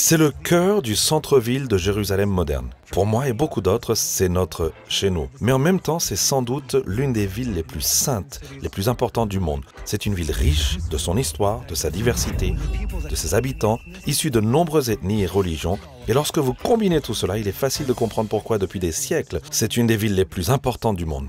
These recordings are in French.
C'est le cœur du centre-ville de Jérusalem moderne. Pour moi et beaucoup d'autres, c'est notre chez nous. Mais en même temps, c'est sans doute l'une des villes les plus saintes, les plus importantes du monde. C'est une ville riche de son histoire, de sa diversité, de ses habitants, issus de nombreuses ethnies et religions. Et lorsque vous combinez tout cela, il est facile de comprendre pourquoi depuis des siècles, c'est une des villes les plus importantes du monde.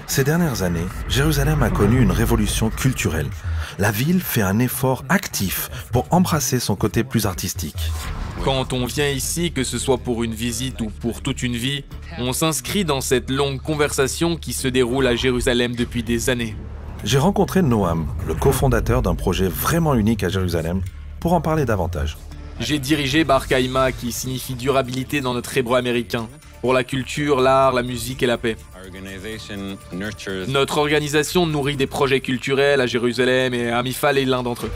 Ces dernières années, Jérusalem a connu une révolution culturelle. La ville fait un effort actif pour embrasser son côté plus artistique. Quand on vient ici, que ce soit pour une visite ou pour toute une vie, on s'inscrit dans cette longue conversation qui se déroule à Jérusalem depuis des années. J'ai rencontré Noam, le cofondateur d'un projet vraiment unique à Jérusalem, pour en parler davantage. J'ai dirigé Bar Kaima, qui signifie durabilité dans notre hébreu américain, pour la culture, l'art, la musique et la paix. Notre organisation nourrit des projets culturels à Jérusalem et Amifal est l'un d'entre eux.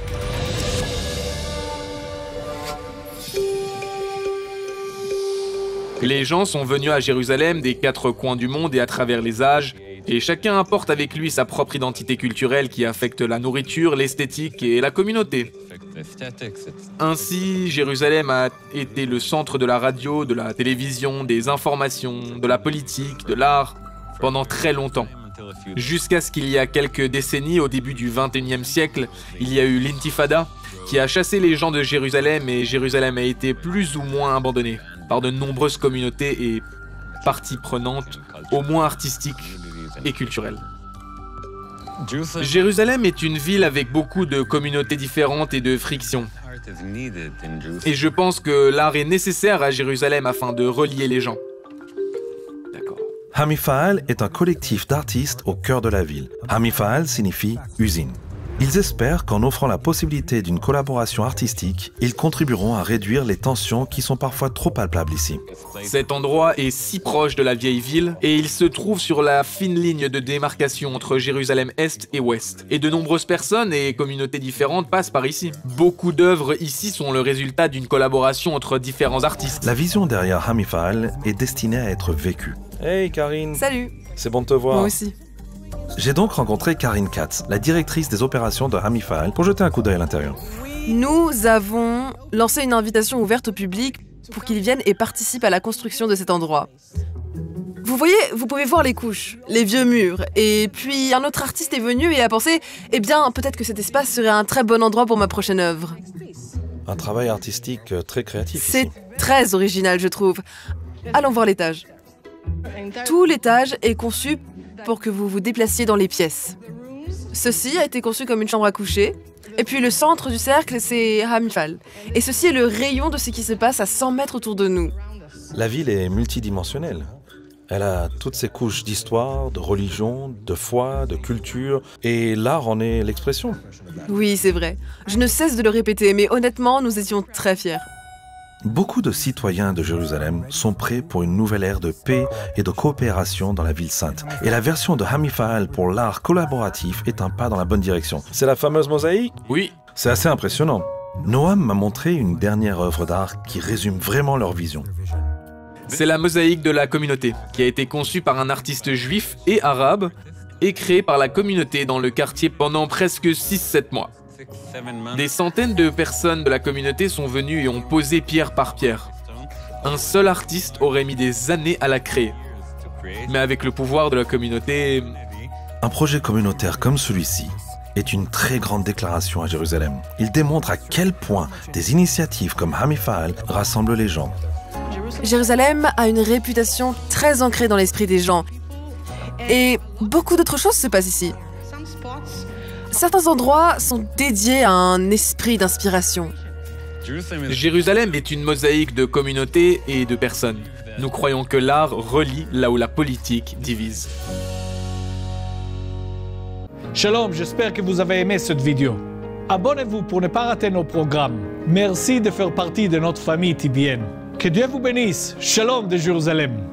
Les gens sont venus à Jérusalem des 4 coins du monde et à travers les âges, et chacun apporte avec lui sa propre identité culturelle qui affecte la nourriture, l'esthétique et la communauté. Ainsi, Jérusalem a été le centre de la radio, de la télévision, des informations, de la politique, de l'art, pendant très longtemps. Jusqu'à ce qu'il y a quelques décennies, au début du XXIe siècle, il y a eu l'intifada, qui a chassé les gens de Jérusalem et Jérusalem a été plus ou moins abandonnée par de nombreuses communautés et parties prenantes, au moins artistiques et culturelles. Jérusalem est une ville avec beaucoup de communautés différentes et de frictions. Et je pense que l'art est nécessaire à Jérusalem afin de relier les gens. D'accord. Hamifal est un collectif d'artistes au cœur de la ville. Hamifal signifie usine. Ils espèrent qu'en offrant la possibilité d'une collaboration artistique, ils contribueront à réduire les tensions qui sont parfois trop palpables ici. Cet endroit est si proche de la vieille ville et il se trouve sur la fine ligne de démarcation entre Jérusalem-Est et Ouest. Et de nombreuses personnes et communautés différentes passent par ici. Beaucoup d'œuvres ici sont le résultat d'une collaboration entre différents artistes. La vision derrière Hamifal est destinée à être vécue. Hey Karine. Salut. C'est bon de te voir. Moi aussi. J'ai donc rencontré Karine Katz, la directrice des opérations de Hamifal, pour jeter un coup d'œil à l'intérieur. Nous avons lancé une invitation ouverte au public pour qu'ils viennent et participent à la construction de cet endroit. Vous voyez, vous pouvez voir les couches, les vieux murs, et puis un autre artiste est venu et a pensé, eh bien, peut-être que cet espace serait un très bon endroit pour ma prochaine œuvre. Un travail artistique très créatif C'est ici. très original, je trouve. Allons voir l'étage. Tout l'étage est conçu pour que vous vous déplaciez dans les pièces. Ceci a été conçu comme une chambre à coucher. Et puis le centre du cercle, c'est Hamifal. Et ceci est le rayon de ce qui se passe à 100 mètres autour de nous. La ville est multidimensionnelle. Elle a toutes ces couches d'histoire, de religion, de foi, de culture, et l'art en est l'expression. Oui, c'est vrai. Je ne cesse de le répéter, mais honnêtement, nous étions très fiers. Beaucoup de citoyens de Jérusalem sont prêts pour une nouvelle ère de paix et de coopération dans la ville sainte. Et la version de Hamifal pour l'art collaboratif est un pas dans la bonne direction. C'est la fameuse mosaïque? Oui. C'est assez impressionnant. Noam m'a montré une dernière œuvre d'art qui résume vraiment leur vision. C'est la mosaïque de la communauté, qui a été conçue par un artiste juif et arabe et créée par la communauté dans le quartier pendant presque 6-7 mois. Des centaines de personnes de la communauté sont venues et ont posé pierre par pierre. Un seul artiste aurait mis des années à la créer. Mais avec le pouvoir de la communauté... Un projet communautaire comme celui-ci est une très grande déclaration à Jérusalem. Il démontre à quel point des initiatives comme Hamifal rassemblent les gens. Jérusalem a une réputation très ancrée dans l'esprit des gens. Et beaucoup d'autres choses se passent ici. Certains endroits sont dédiés à un esprit d'inspiration. Jérusalem est une mosaïque de communautés et de personnes. Nous croyons que l'art relie là où la politique divise. Shalom, j'espère que vous avez aimé cette vidéo. Abonnez-vous pour ne pas rater nos programmes. Merci de faire partie de notre famille TBN. Que Dieu vous bénisse. Shalom de Jérusalem.